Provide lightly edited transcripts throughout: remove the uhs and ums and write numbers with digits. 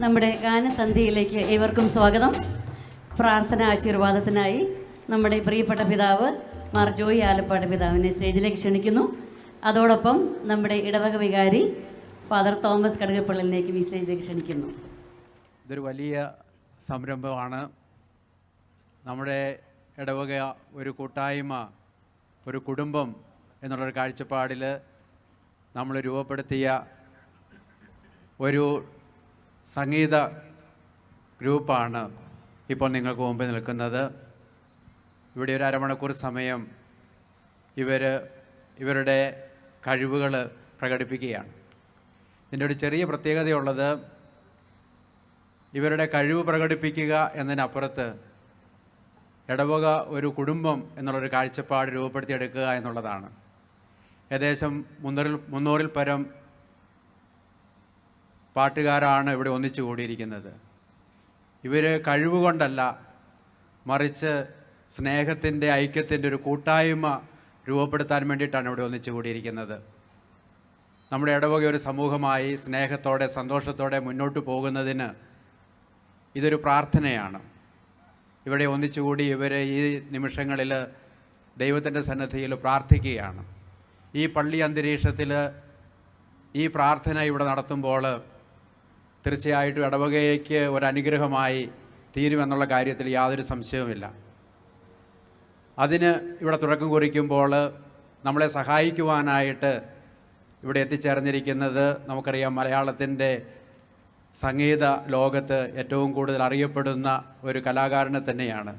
നമ്മുടെ ഗാനസന്ധ്യയിലേക്ക് ഏവർക്കും സ്വാഗതം. പ്രാർത്ഥന ആശീർവാദത്തിനായി നമ്മുടെ പ്രിയപ്പെട്ട പിതാവ് മാർ ജോയി ആലപ്പാട് പിതാവിനെ സ്റ്റേജിലേക്ക് ക്ഷണിക്കുന്നു. അതോടൊപ്പം നമ്മുടെ ഇടവക വികാരി ഫാദർ തോമസ് കടുകപ്പള്ളിലേക്ക് ഈ സ്റ്റേജിലേക്ക് ക്ഷണിക്കുന്നു. ഇതൊരു വലിയ സംരംഭമാണ്. നമ്മുടെ ഇടവക ഒരു കൂട്ടായ്മ, ഒരു കുടുംബം എന്നുള്ളൊരു കാഴ്ചപ്പാടിൽ നമ്മൾ രൂപപ്പെടുത്തിയ ഒരു സംഗീത ഗ്രൂപ്പാണ് ഇപ്പോൾ നിങ്ങൾക്ക് മുമ്പിൽ നിൽക്കുന്നത്. ഇവിടെ ഒരു അരമണിക്കൂർ സമയം ഇവരുടെ കഴിവുകൾ പ്രകടിപ്പിക്കുകയാണ്. ഇതിൻ്റെ ഒരു ചെറിയ പ്രത്യേകതയുള്ളത്, ഇവരുടെ കഴിവ് പ്രകടിപ്പിക്കുക എന്നതിനപ്പുറത്ത് ഇടവക ഒരു കുടുംബം എന്നുള്ളൊരു കാഴ്ചപ്പാട് രൂപപ്പെടുത്തിയെടുക്കുക എന്നുള്ളതാണ്. ഏകദേശം 300-ൽ പരം പാട്ടുകാരാണ് ഇവിടെ ഒന്നിച്ചു കൂടിയിരിക്കുന്നത്. ഇവർ കഴിവുകൊണ്ടല്ല, മറിച്ച് സ്നേഹത്തിൻ്റെ, ഐക്യത്തിൻ്റെ ഒരു കൂട്ടായ്മ രൂപപ്പെടുത്താൻ വേണ്ടിയിട്ടാണ് ഇവിടെ ഒന്നിച്ചു കൂടിയിരിക്കുന്നത്. നമ്മുടെ ഇടവക ഒരു സമൂഹമായി സ്നേഹത്തോടെ സന്തോഷത്തോടെ മുന്നോട്ട് പോകുന്നതിന് ഇതൊരു പ്രാർത്ഥനയാണ്. ഇവിടെ ഒന്നിച്ചുകൂടി ഈ നിമിഷങ്ങളിൽ ദൈവത്തിൻ്റെ സന്നിധിയിൽ പ്രാർത്ഥിക്കുകയാണ്. ഈ പള്ളി അന്തരീക്ഷത്തിൽ ഈ പ്രാർത്ഥന ഇവിടെ നടത്തുമ്പോൾ തീർച്ചയായിട്ടും ഇടവകയ്ക്ക് ഒരനുഗ്രഹമായി തീരുമെന്നുള്ള കാര്യത്തിൽ യാതൊരു സംശയവുമില്ല. അതിന് ഇവിടെ തുടക്കം കുറിക്കുമ്പോൾ നമ്മളെ സഹായിക്കുവാനായിട്ട് ഇവിടെ എത്തിച്ചേർന്നിരിക്കുന്നത്, നമുക്കറിയാം, മലയാളത്തിൻ്റെ സംഗീത ലോകത്ത് ഏറ്റവും കൂടുതൽ അറിയപ്പെടുന്ന ഒരു കലാകാരനെ തന്നെയാണ്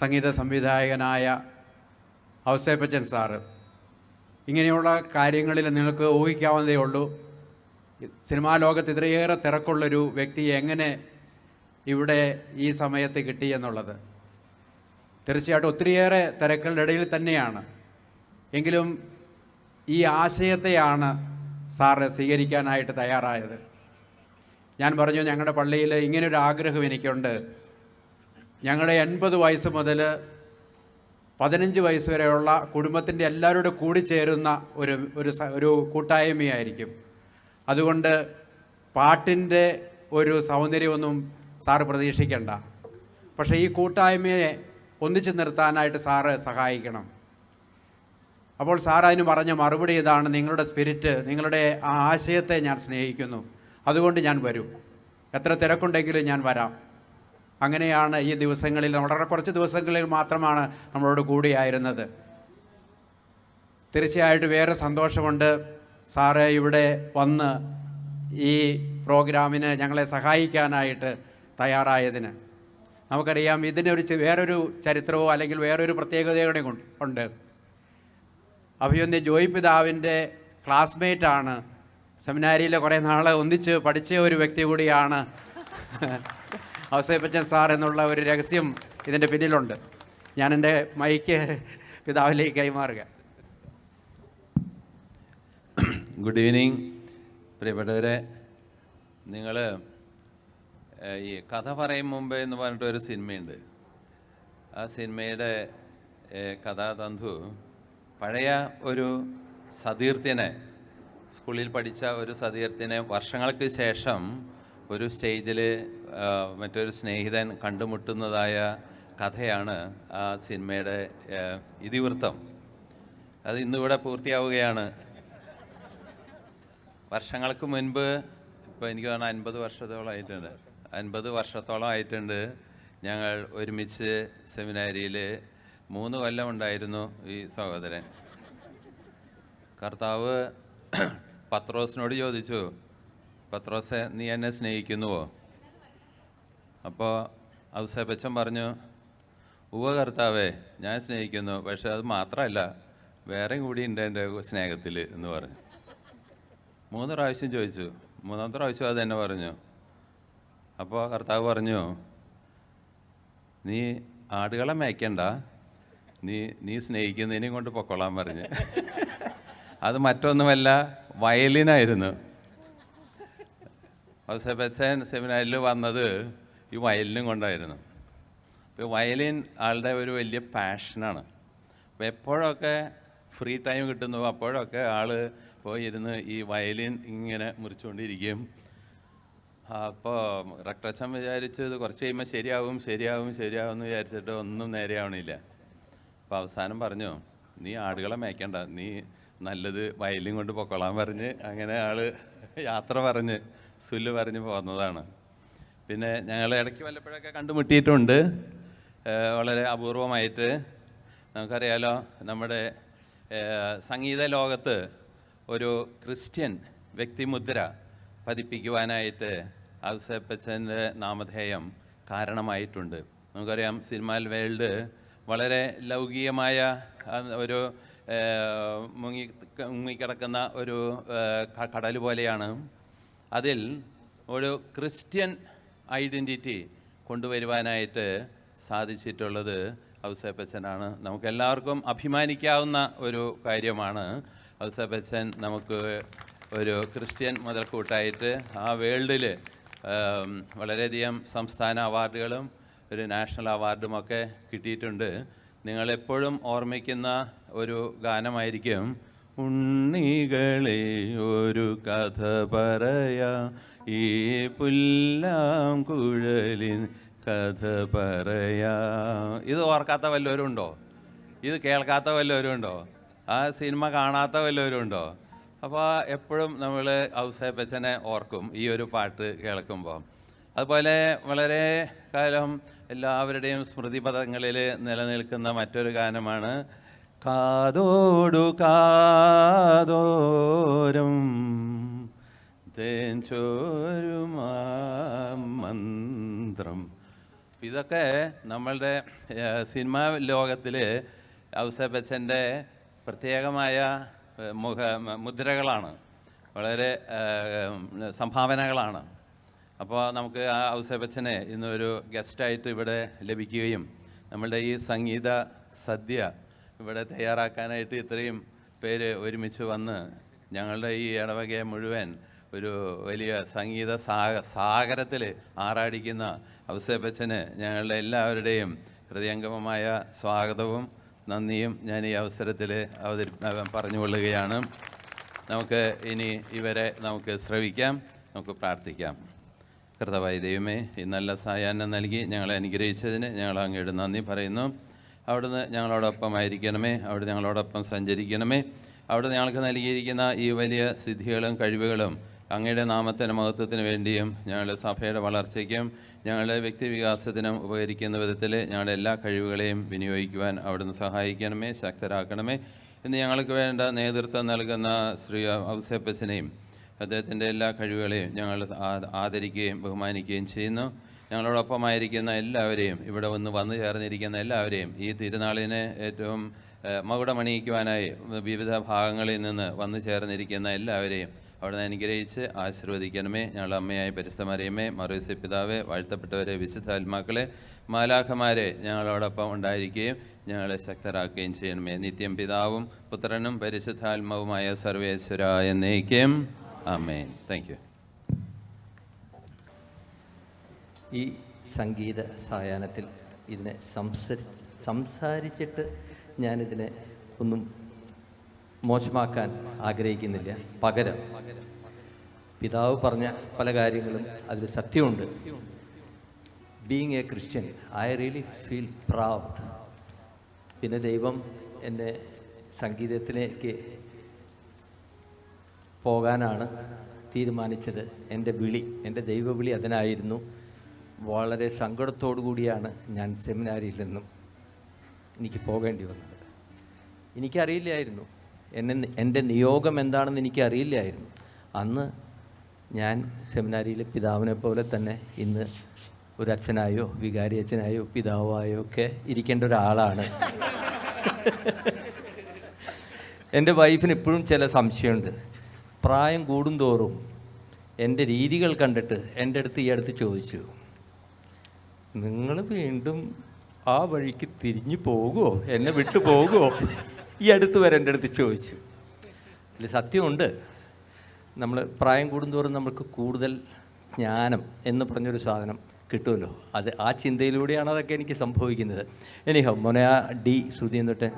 സംഗീത സംവിധായകനായ ഔസേപ്പച്ചൻ സാറ്. ഇങ്ങനെയുള്ള കാര്യങ്ങളിൽ നിങ്ങൾക്ക് ഊഹിക്കാവുന്നതേ ഉള്ളൂ, സിനിമാ ലോകത്ത് ഇത്രയേറെ തിരക്കുള്ളൊരു വ്യക്തിയെ എങ്ങനെ ഇവിടെ ഈ സമയത്ത് കിട്ടി എന്നുള്ളത്. തീർച്ചയായിട്ടും ഒത്തിരിയേറെ തിരക്കുകളുടെ ഇടയിൽ തന്നെയാണ്. എങ്കിലും ഈ ആശയത്തെയാണ് സാറ് സ്വീകരിക്കാനായിട്ട് തയ്യാറായത്. ഞാൻ പറഞ്ഞു, ഞങ്ങളുടെ പള്ളിയിൽ ഇങ്ങനൊരു ആഗ്രഹം എനിക്കുണ്ട്. ഞങ്ങളുടെ 80 വയസ്സ് മുതൽ 15 വയസ്സ് വരെയുള്ള കുടുംബത്തിൻ്റെ എല്ലാവരോടും കൂടിച്ചേരുന്ന ഒരു കൂട്ടായ്മയായിരിക്കും. അതുകൊണ്ട് പാട്ടിൻ്റെ ഒരു സൗന്ദര്യമൊന്നും സാറ് പ്രതീക്ഷിക്കേണ്ട. പക്ഷേ ഈ കൂട്ടായ്മയെ ഒന്നിച്ചു നിർത്താനായിട്ട് സാറ് സഹായിക്കണം. അപ്പോൾ സാർ അതിന് പറഞ്ഞ മറുപടി ഇതാണ്: നിങ്ങളുടെ സ്പിരിറ്റ്, നിങ്ങളുടെ ആ ആശയത്തെ ഞാൻ സ്നേഹിക്കുന്നു, അതുകൊണ്ട് ഞാൻ വരും. എത്ര തിരക്കുണ്ടെങ്കിലും ഞാൻ വരാം. അങ്ങനെയാണ് ഈ ദിവസങ്ങളിൽ, വളരെ കുറച്ച് ദിവസങ്ങളിൽ മാത്രമാണ് നമ്മളോട് കൂടിയായിരുന്നത്. തീർച്ചയായിട്ടും വേറെ സന്തോഷമുണ്ട് സാറ് ഇവിടെ വന്ന് ഈ പ്രോഗ്രാമിന് ഞങ്ങളെ സഹായിക്കാനായിട്ട് തയ്യാറായതിന്. നമുക്കറിയാം, വേറൊരു ചരിത്രമോ അല്ലെങ്കിൽ വേറൊരു പ്രത്യേകതയോടെ ഉണ്ട്. അഭിവന്ദ്യ ജോയി പിതാവിൻ്റെ ക്ലാസ്മേറ്റാണ്, സെമിനാരിയിൽ കുറേ നാൾ ഒന്നിച്ച് പഠിച്ച ഒരു വ്യക്തി കൂടിയാണ് ഔസേപ്പച്ചൻ സാർ എന്നുള്ള ഒരു രഹസ്യം ഇതിൻ്റെ പിന്നിലുണ്ട്. ഞാൻ എൻ്റെ മൈക്ക് പിതാവിലേക്ക് കൈമാറുക. ഗുഡ് ഈവനിങ് പ്രിയപ്പെട്ടവരെ. നിങ്ങൾ ഈ കഥ പറയും മുമ്പേ എന്ന് പറഞ്ഞിട്ടൊരു സിനിമയുണ്ട്. ആ സിനിമയുടെ കഥാതന്തു പഴയ ഒരു സതീർത്ഥ്യനെ, സ്കൂളിൽ പഠിച്ച ഒരു സതീർത്ഥ്യനെ വർഷങ്ങൾക്ക് ശേഷം ഒരു സ്റ്റേജിൽ മറ്റൊരു സ്നേഹിതൻ കണ്ടുമുട്ടുന്നതായ കഥയാണ് ആ സിനിമയുടെ ഇതിവൃത്തം. അത് ഇന്നിവിടെ പൂർത്തിയാവുകയാണ്. വർഷങ്ങൾക്ക് മുൻപ്, ഇപ്പോൾ എനിക്ക് തോന്നുന്നു 50 വർഷത്തോളമായിട്ടുണ്ട്, 50 വർഷത്തോളം ആയിട്ടുണ്ട് ഞങ്ങൾ ഒരുമിച്ച് സെമിനാരിയിൽ 3 കൊല്ലം ഉണ്ടായിരുന്നു ഈ സഹോദരൻ. കർത്താവ് പത്രോസിനോട് ചോദിച്ചു, പത്രോസെ, നീ എന്നെ സ്നേഹിക്കുന്നുവോ? അപ്പോൾ ഔസേപ്പച്ചൻ പറഞ്ഞു, ഉവ്വ കർത്താവേ, ഞാൻ സ്നേഹിക്കുന്നു, പക്ഷെ അത് മാത്രമല്ല, വേറെയും കൂടി ഉണ്ട് എൻ്റെ സ്നേഹത്തിൽ എന്ന് പറഞ്ഞു. 3 പ്രാവശ്യം ചോദിച്ചു. 3ാമത്തെ പ്രാവശ്യം അത് തന്നെ പറഞ്ഞു. അപ്പോൾ കർത്താവ് പറഞ്ഞു, നീ ആടുകളെ മേയ്ക്കണ്ട, നീ സ്നേഹിക്കുന്നതിനെയും കൊണ്ട് പൊക്കോളാൻ പറഞ്ഞു. അത് മറ്റൊന്നുമല്ല, വയലിനായിരുന്നു. ഔസേപ്പച്ചൻ സെമിനാരിൽ വന്നത് ഈ വയലിനും കൊണ്ടായിരുന്നു. അപ്പോൾ വയലിൻ ആളുടെ ഒരു വലിയ പാഷനാണ്. അപ്പോൾ എപ്പോഴൊക്കെ ഫ്രീ ടൈം കിട്ടുന്നു അപ്പോഴൊക്കെ ആൾ പോയിരുന്ന് ഈ വയലിൻ ഇങ്ങനെ മുറിച്ചുകൊണ്ടിരിക്കുകയും അപ്പോൾ റക്ടച്ചൻ വിചാരിച്ചു ഇത് കുറച്ച് കഴിയുമ്പോൾ ശരിയാവും എന്ന് വിചാരിച്ചിട്ട് ഒന്നും നേരെയാവണില്ല. അപ്പോൾ അവസാനം പറഞ്ഞു, നീ ആടുകളെ മേയ്ക്കണ്ട, നീ നല്ലത് വയലും കൊണ്ട് പൊക്കോളാൻ പറഞ്ഞ് അങ്ങനെ യാത്ര പറഞ്ഞ് സുല്ല് പറഞ്ഞ് പോകുന്നതാണ്. പിന്നെ ഞങ്ങൾ ഇടയ്ക്ക് വല്ലപ്പോഴൊക്കെ കണ്ടുമുട്ടിയിട്ടുണ്ട്, വളരെ അപൂർവമായിട്ട്. നമുക്കറിയാലോ, നമ്മുടെ സംഗീത ലോകത്ത് ഒരു ക്രിസ്ത്യൻ വ്യക്തിമുദ്ര പതിപ്പിക്കുവാനായിട്ട് ഔസേപ്പച്ചൻ്റെ നാമധേയം കാരണമായിട്ടുണ്ട്. നമുക്കറിയാം, സിനിമ വേൾഡ് വളരെ ലൗകികമായ ഒരു മുങ്ങിക്കിടക്കുന്ന ഒരു കടൽ പോലെയാണ്. അതിൽ ഒരു ക്രിസ്ത്യൻ ഐഡൻറ്റിറ്റി കൊണ്ടുവരുവാനായിട്ട് സാധിച്ചിട്ടുള്ളത് ഔസേപ്പച്ചനാണ്. നമുക്കെല്ലാവർക്കും അഭിമാനിക്കാവുന്ന ഒരു കാര്യമാണ്. ഔസേപ്പച്ചൻ നമുക്ക് ഒരു ക്രിസ്ത്യൻ മുതൽക്കൂട്ടായിട്ട് ആ വേൾഡിൽ വളരെയധികം സംസ്ഥാന അവാർഡുകളും ഒരു നാഷണൽ അവാർഡുമൊക്കെ കിട്ടിയിട്ടുണ്ട്. നിങ്ങളെപ്പോഴും ഓർമ്മിക്കുന്ന ഒരു ഗാനമായിരിക്കും ഉണ്ണികളെ ഒരു കഥ പറയാ ഈ പുല്ലാങ്കുഴലിൻ കഥ പറയാ. ഇത് ഓർക്കാത്ത വല്ലവരും ഉണ്ടോ? ഇത് കേൾക്കാത്ത വല്ലവരും ഉണ്ടോ? ആ സിനിമ കാണാത്ത വല്ലവരും ഉണ്ടോ? അപ്പോൾ എപ്പോഴും നമ്മൾ ഔസേപ്പച്ചനെ ഓർക്കും ഈ ഒരു പാട്ട് കേൾക്കുമ്പോൾ. അതുപോലെ വളരെ കാലം എല്ലാവരുടെയും സ്മൃതിപഥങ്ങളിൽ നിലനിൽക്കുന്ന മറ്റൊരു ഗാനമാണ് കാതോടു കാതോരം തേൻചോരുമാ മന്ത്രം. ഇതൊക്കെ നമ്മളുടെ സിനിമാ ലോകത്തിൽ ഔസേപ്പച്ചൻ്റെ പ്രത്യേകമായ മുദ്രകളാണ്, വളരെ സംഭാവനകളാണ്. അപ്പോൾ നമുക്ക് ആ ഔസേപ്പച്ചനെ ഇന്നൊരു ഗസ്റ്റായിട്ട് ഇവിടെ ലഭിക്കുകയും നമ്മളുടെ ഈ സംഗീത സദ്യ ഇവിടെ തയ്യാറാക്കാനായിട്ട് ഇത്രയും പേര് ഒരുമിച്ച് വന്ന് ഞങ്ങളുടെ ഈ ഇടവകയെ മുഴുവൻ ഒരു വലിയ സംഗീത സാഗരത്തിൽ ആറാടിക്കുന്ന ഔസേപ്പച്ചന് ഞങ്ങളുടെ എല്ലാവരുടെയും ഹൃദയംഗമമായ സ്വാഗതവും നന്ദിയും ഞാൻ ഈ അവസരത്തിൽ പറഞ്ഞുകൊള്ളുകയാണ്. നമുക്ക് ഇനി ഇവരെ നമുക്ക് ശ്രവിക്കാം, നമുക്ക് പ്രാർത്ഥിക്കാം. കർത്താവായ ദൈവമേ, ഈ നല്ല സായാഹ്നം നൽകി ഞങ്ങളെ അനുഗ്രഹിച്ചതിന് ഞങ്ങൾ അങ്ങയുടെ നന്ദി പറയുന്നു. അവിടുന്ന് ഞങ്ങളോടൊപ്പം ആയിരിക്കണമേ, അവിടെ ഞങ്ങളോടൊപ്പം സഞ്ചരിക്കണമേ. അവിടെ ഞങ്ങൾക്ക് നൽകിയിരിക്കുന്ന ഈ വലിയ സിദ്ധികളും കഴിവുകളും അങ്ങയുടെ നാമത്തിൻ്റെ മഹത്വത്തിന് വേണ്ടിയും ഞങ്ങളുടെ സഭയുടെ വളർച്ചയ്ക്കും ഞങ്ങളുടെ വ്യക്തിവികാസത്തിനും ഉപകരിക്കുന്ന വിധത്തിൽ ഞങ്ങളുടെ എല്ലാ കഴിവുകളെയും വിനിയോഗിക്കുവാൻ അവിടുന്ന് സഹായിക്കണമേ, ശക്തരാക്കണമേ. ഇന്ന് ഞങ്ങൾക്ക് വേണ്ട നേതൃത്വം നൽകുന്ന ശ്രീ ഔസേപ്പച്ചനെയും അദ്ദേഹത്തിൻ്റെ എല്ലാ കഴിവുകളെയും ഞങ്ങൾ ആദരിക്കുകയും ബഹുമാനിക്കുകയും ചെയ്യുന്നു. ഞങ്ങളോടൊപ്പമായിരിക്കുന്ന എല്ലാവരെയും, ഇവിടെ വന്നു ചേർന്നിരിക്കുന്ന എല്ലാവരെയും, ഈ തിരുനാളിനെ ഏറ്റവും മകുടമണിയിക്കുവാനായി വിവിധ ഭാഗങ്ങളിൽ നിന്ന് വന്നു ചേർന്നിരിക്കുന്ന എല്ലാവരെയും അവിടുന്ന് അനുഗ്രഹിച്ച് ആശീർവദിക്കണമേ. ഞങ്ങളുടെ അമ്മയായ പരിശുദ്ധ മറിയമ്മേ, മറിയൂസേ പിതാവേ, വാഴ്ത്തപ്പെട്ടവരെ, വിശുദ്ധാത്മാക്കളെ, മാലാഖമാരെ ഞങ്ങളോടൊപ്പം ഉണ്ടായിരിക്കുകയും ഞങ്ങളെ ശക്തരാക്കുകയും ചെയ്യണമേ. നിത്യം പിതാവും പുത്രനും പരിശുദ്ധാത്മാവുമായ സർവേശ്വര എന്നേക്കും ആമേൻ. Thank you. ഈ സംഗീത സായാഹ്നത്തിൽ ഇതിനെ സംസാരിച്ചിട്ട് ഞാനിതിനെ ഒന്നും മോശമാക്കാൻ ആഗ്രഹിക്കുന്നില്ല. പകരം പിതാവ് പറഞ്ഞ പല കാര്യങ്ങളും അതിൽ സത്യമുണ്ട്. Being a Christian, I really feel proud. പിന്നെ ദൈവം എന്നെ സംഗീതത്തിലേക്ക് പോകാനാണ് തീരുമാനിച്ചത്. എൻ്റെ ദൈവവിളി അതിനായിരുന്നു. വളരെ സങ്കടത്തോടു കൂടിയാണ് ഞാൻ സെമിനാരിയിൽ നിന്നും എനിക്ക് പോകേണ്ടി വന്നത്. എനിക്കറിയില്ലായിരുന്നു എൻ്റെ നിയോഗം എന്താണെന്ന് എനിക്കറിയില്ലായിരുന്നു. അന്ന് ഞാൻ സെമിനാരിയിലെ പിതാവിനെ പോലെ തന്നെ ഇന്ന് ഒരു അച്ഛനായോ വികാരി അച്ഛനായോ പിതാവായോ ഒക്കെ ഇരിക്കേണ്ട ഒരാളാണ്. എൻ്റെ വൈഫിന് ഇപ്പോഴും ചില സംശയമുണ്ട്. പ്രായം കൂടുന്തോറും എൻ്റെ രീതികൾ കണ്ടിട്ട് എൻ്റെ അടുത്ത് ഈ അടുത്ത് ചോദിച്ചു, നിങ്ങൾ വീണ്ടും ആ വഴിക്ക് തിരിഞ്ഞു പോകുമോ, എന്നെ വിട്ടു പോകുമോ? ഈ അടുത്ത് വരെ എൻ്റെ അടുത്ത് ചോദിച്ചു. ഇതിൽ സത്യമുണ്ട്. നമ്മൾ പ്രായം കൂടുന്തോറും നമുക്ക് കൂടുതൽ ജ്ഞാനം എന്ന് പറഞ്ഞൊരു സാധനം കിട്ടുമല്ലോ. അത് ആ ചിന്തയിലൂടെയാണ് അതൊക്കെ എനിക്ക് സംഭവിക്കുന്നത്. എനിഹോ മോനെ ആ ഡി ശ്രുതി എന്നിട്ട്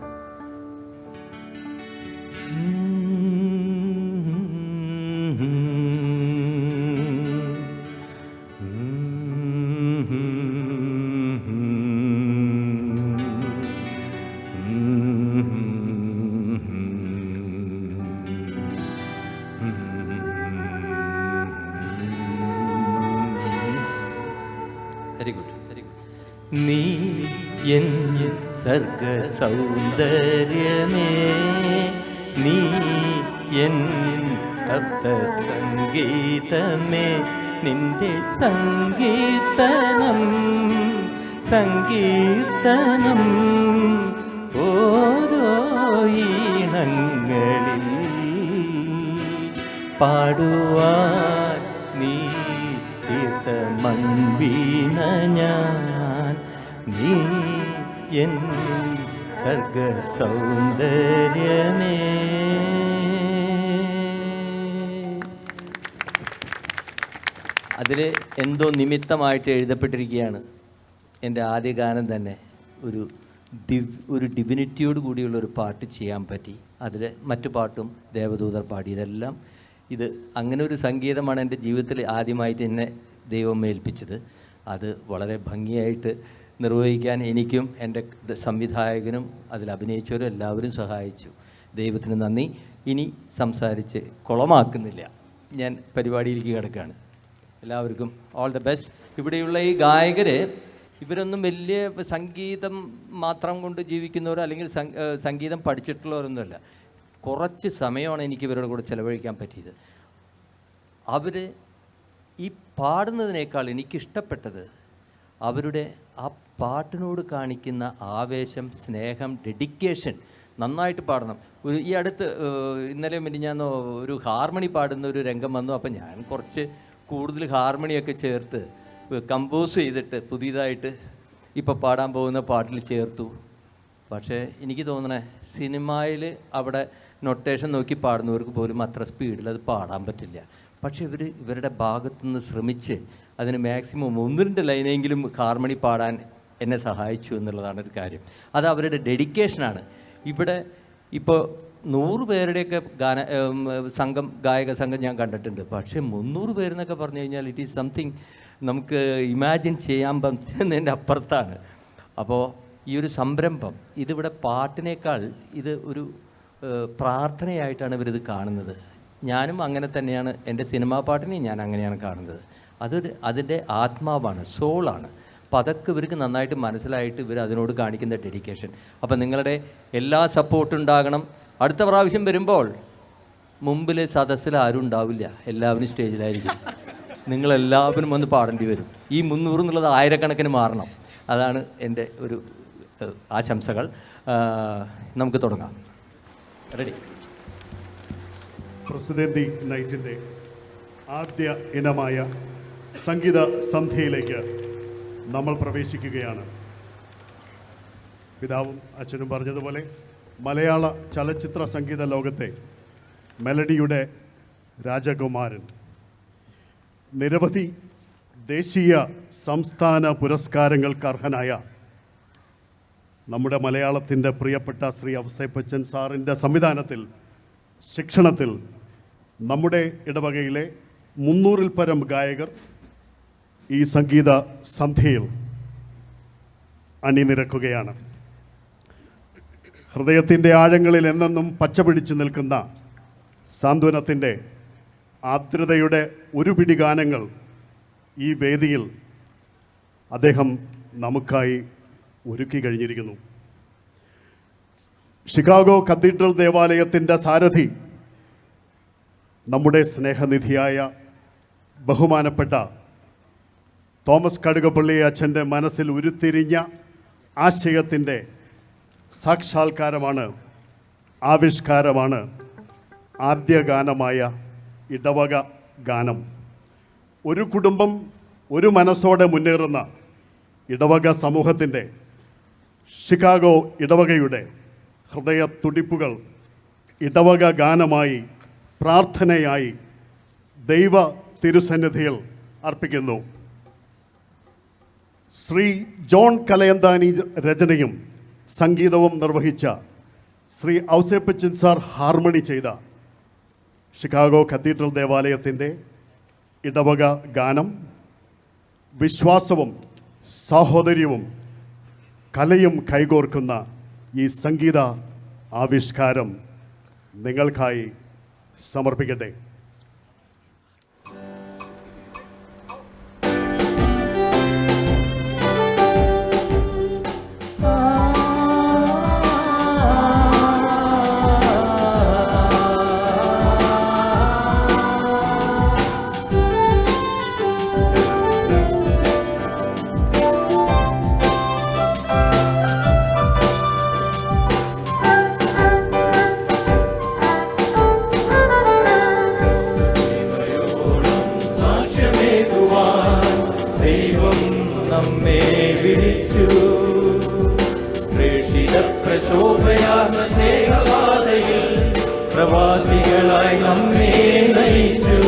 വെരി ഗുഡ്. നീ എൻ സർഗ സൗന്ദര്യമേ, നീ എൻ തപ്ത സംഗീതമേ, നിന്റെ സംഗീതനം സങ്കീർത്തനം ഓരോ ഈണങ്ങളിൽ പാടുവാൻ നീ തീർത്ത മൺവീണ ഞാൻ, നീ എൻ സർഗ സൗന്ദര്യമേ. അതിൽ എന്തോ നിമിത്തമായിട്ട് എഴുതപ്പെട്ടിരിക്കുകയാണ് എൻ്റെ ആദ്യ ഗാനം തന്നെ. ഒരു ഡിവിനിറ്റിയോട് കൂടിയുള്ള ഒരു പാട്ട് ചെയ്യാൻ പറ്റി. അതിൽ മറ്റു പാട്ടും ദേവദൂതർ പാടി. ഇത് അങ്ങനെ ഒരു സംഗീതമാണ് എൻ്റെ ജീവിതത്തിൽ ആദ്യമായിട്ട് എന്നെ ദൈവം ഏൽപ്പിച്ചത്. അത് വളരെ ഭംഗിയായിട്ട് നിർവഹിക്കാൻ എനിക്കും എൻ്റെ സംവിധായകനും അതിൽ അഭിനയിച്ചവരും എല്ലാവരും സഹായിച്ചു. ദൈവത്തിന് നന്ദി. ഇനി സംസാരിച്ച് കുളമാക്കുന്നില്ല, ഞാൻ പരിപാടിയിലേക്ക് കിടക്കുകയാണ്. എല്ലാവർക്കും ഓൾ ദ ബെസ്റ്റ്. ഇവിടെയുള്ള ഈ ഗായകർ ഇവരൊന്നും വലിയ സംഗീതം മാത്രം കൊണ്ട് ജീവിക്കുന്നവരോ അല്ലെങ്കിൽ സംഗീതം പഠിച്ചിട്ടുള്ളവരൊന്നുമല്ല. കുറച്ച് സമയമാണ് എനിക്ക് ഇവരുടെ കൂടെ ചിലവഴിക്കാൻ പറ്റിയത്. അവർ ഈ പാടുന്നതിനേക്കാൾ എനിക്കിഷ്ടപ്പെട്ടത് അവരുടെ ആ പാട്ടിനോട് കാണിക്കുന്ന ആവേശം, സ്നേഹം, ഡെഡിക്കേഷൻ. നന്നായിട്ട് പാടണം. ഈ അടുത്ത് ഇന്നലെ മിനിഞ്ഞാന്നോ ഒരു ഹാർമണി പാടുന്ന ഒരു രംഗം വന്നു. അപ്പം ഞാൻ കുറച്ച് കൂടുതൽ ഹാർമണിയൊക്കെ ചേർത്ത് കമ്പോസ് ചെയ്തിട്ട് പുതിയതായിട്ട് ഇപ്പോൾ പാടാൻ പോകുന്ന പാട്ടിൽ ചേർത്തു. പക്ഷേ എനിക്ക് തോന്നണേ സിനിമയിൽ അവിടെ നൊട്ടേഷൻ നോക്കി പാടുന്നവർക്ക് പോലും അത്ര സ്പീഡിൽ അത് പാടാൻ പറ്റില്ല. പക്ഷേ ഇവരുടെ ഭാഗത്തുനിന്ന് ശ്രമിച്ച് അതിന് മാക്സിമം 1-2 ലൈനെങ്കിലും ഹാർമണി പാടാൻ എന്നെ സഹായിച്ചു എന്നുള്ളതാണ് ഒരു കാര്യം. അത് അവരുടെ ഡെഡിക്കേഷനാണ്. ഇവിടെ ഇപ്പോൾ 100 പേരുടെയൊക്കെ ഗായക സംഘം ഞാൻ കണ്ടിട്ടുണ്ട്. പക്ഷേ 300 പേരെന്നൊക്കെ പറഞ്ഞു കഴിഞ്ഞാൽ ഇറ്റ് ഈസ് സംതിങ് നമുക്ക് ഇമാജിൻ ചെയ്യാൻ പറ്റുന്നതിൻ്റെ അപ്പുറത്താണ്. അപ്പോൾ ഈ ഒരു സംരംഭം ഇതിവിടെ പാട്ടിനേക്കാൾ ഇത് ഒരു പ്രാർത്ഥനയായിട്ടാണ് ഇവരിത് കാണുന്നത്. ഞാനും അങ്ങനെ തന്നെയാണ്. എൻ്റെ സിനിമാ പാട്ടിനെയും ഞാൻ അങ്ങനെയാണ് കാണുന്നത്. അതിൻ്റെ ആത്മാവാണ്, സോളാണ്. അപ്പോൾ അതൊക്കെ ഇവർക്ക് നന്നായിട്ട് മനസ്സിലായിട്ട് ഇവർ അതിനോട് കാണിക്കുന്ന ഡെഡിക്കേഷൻ. അപ്പോൾ നിങ്ങളുടെ എല്ലാ സപ്പോർട്ടും ഉണ്ടാകണം. അടുത്ത പ്രാവശ്യം വരുമ്പോൾ മുമ്പിൽ സദസ്സിൽ ആരും ഉണ്ടാവില്ല, എല്ലാവരും സ്റ്റേജിലായിരിക്കും. നിങ്ങളെല്ലാവരും വന്ന് പാടേണ്ടി വരും. ഈ 300 എന്നുള്ളത് 1000കണക്കിന് മാറണം. അതാണ് എൻ്റെ ഒരു ആശംസകൾ. നമുക്ക് തുടങ്ങാം. റെഡി? പ്രസിദ്ധി നൈറ്റിൻ്റെ ആദ്യ ഇനമായ സംഗീത സന്ധ്യയിലേക്ക് നമ്മൾ പ്രവേശിക്കുകയാണ്. പിതാവും അച്ഛനും പറഞ്ഞതുപോലെ മലയാള ചലച്ചിത്ര സംഗീത ലോകത്തെ മെലഡിയുടെ രാജകുമാരൻ, നിരവധി ദേശീയ സംസ്ഥാന പുരസ്കാരങ്ങൾക്ക് അർഹനായ നമ്മുടെ മലയാളത്തിൻ്റെ പ്രിയപ്പെട്ട ശ്രീ ഔസേപ്പച്ചൻ സാറിൻ്റെ സംവിധാനത്തിൽ, ശിക്ഷണത്തിൽ നമ്മുടെ ഇടവകയിലെ 300-ൽ പരം ഗായകർ ഈ സംഗീത സന്ധ്യയിൽ അണിനിരക്കുകയാണ്. ഹൃദയത്തിൻ്റെ ആഴങ്ങളിൽ എന്നെന്നും പച്ചപിടിച്ച് നിൽക്കുന്ന സാന്ത്വനത്തിൻ്റെ ആർദ്രതയുടെ ഒരു പിടി ഗാനങ്ങൾ ഈ വേദിയിൽ അദ്ദേഹം നമുക്കായി ഒരുക്കി കഴിഞ്ഞിരിക്കുന്നു. ഷിക്കാഗോ കത്തീഡ്രൽ ദേവാലയത്തിൻ്റെ സാരഥി, നമ്മുടെ സ്നേഹനിധിയായ ബഹുമാനപ്പെട്ട തോമസ് കടുകപ്പള്ളി അച്ഛൻ്റെ മനസ്സിൽ ഉരുത്തിരിഞ്ഞ ആശയത്തിൻ്റെ സാക്ഷാത്കാരമാണ്, ആവിഷ്കാരമാണ് ആദ്യ ഗാനമായ ഇടവക ഗാനം. ഒരു കുടുംബം ഒരു മനസ്സോടെ മുന്നേറുന്ന ഇടവക സമൂഹത്തിൻ്റെ, ഷിക്കാഗോ ഇടവകയുടെ ഹൃദയ തുടിപ്പുകൾ ഇടവക ഗാനമായി, പ്രാർത്ഥനയായി ദൈവ തിരുസന്നിധിയിൽ അർപ്പിക്കുന്നു. ശ്രീ ജോൺ കലയന്താനി രചനയും സംഗീതവും നിർവഹിച്ച ശ്രീ ഔസേപ്പച്ചൻ സാർ ഹാർമണി ചെയ്ത ഷിക്കാഗോ കത്തീഡ്രൽ ദേവാലയത്തിൻ്റെ ഇടവക ഗാനം വിശ്വാസവും സാഹോദര്യവും കലയും കൈകോർക്കുന്ന ഈ സംഗീത ആവിഷ്കാരം നിങ്ങൾക്കായി സമർപ്പിക്കട്ടെ. നമ്മെ വിളിച്ചു. പ്രേഷിത പ്രശോഭയാർന്ന സ്നേഹപാതയിൽ പ്രവാസികളായി നമ്മെ നയിച്ചു.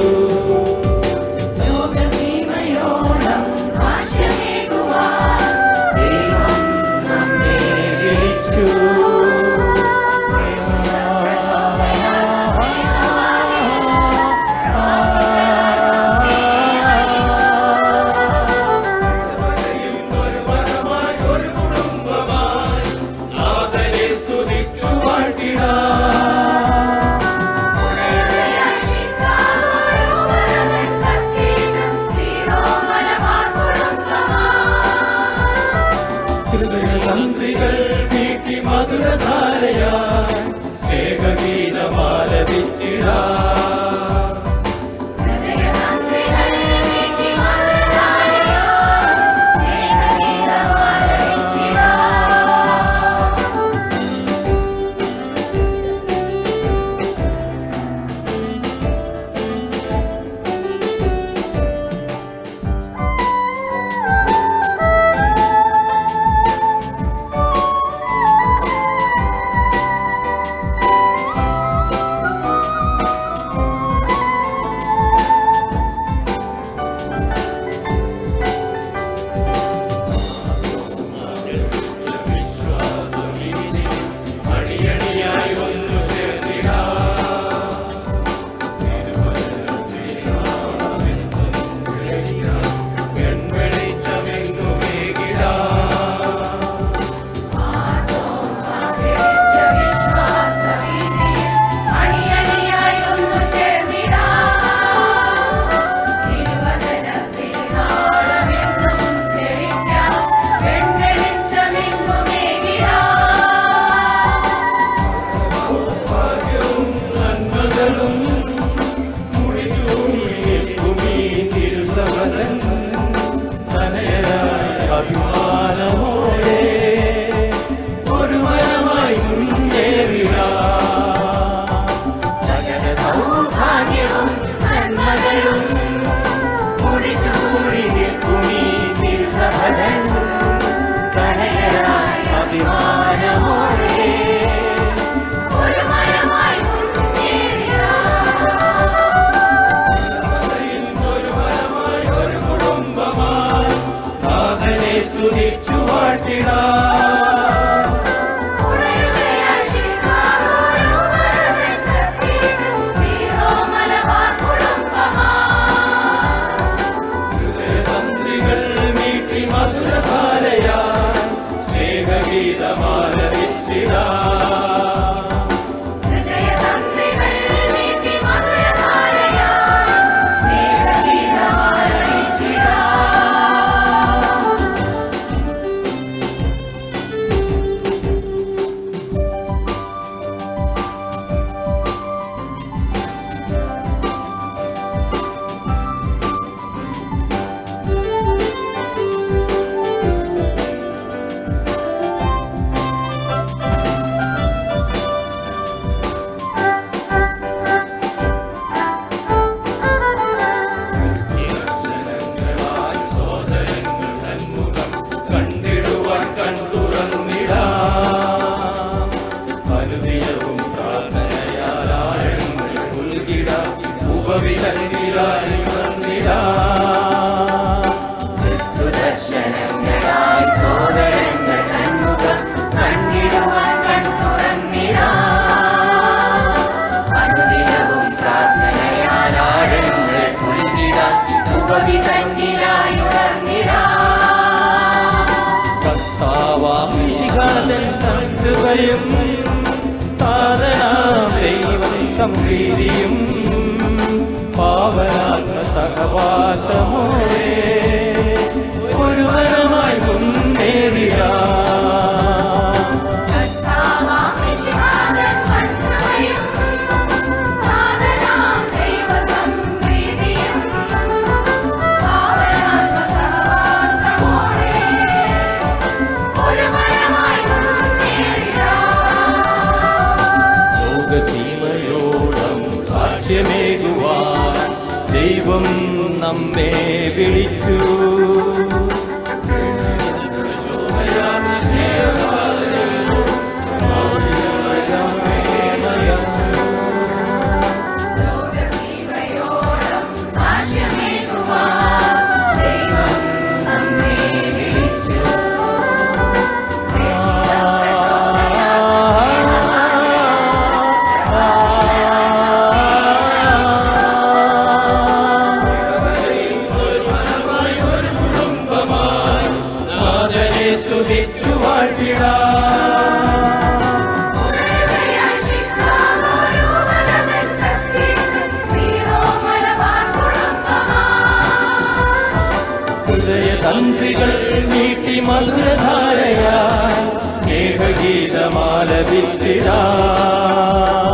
ഹൃദയതന്ത്രികൾ വീട്ടി മധുരധാരയായി സ്നേഹഗീതമാലപിച്ചിടാ. സംപ്രീതിയും പാവനാത്മ സഹവാസമോടെ ഒരു വരമായി മുന്നേറിയ ദൈവം നമ്മെ വിളിച്ചു. തന്ത്രികൾ നീട്ടി മധുരധാരയാ സ്നേഹഗീതമാലപിച്ചിടാം.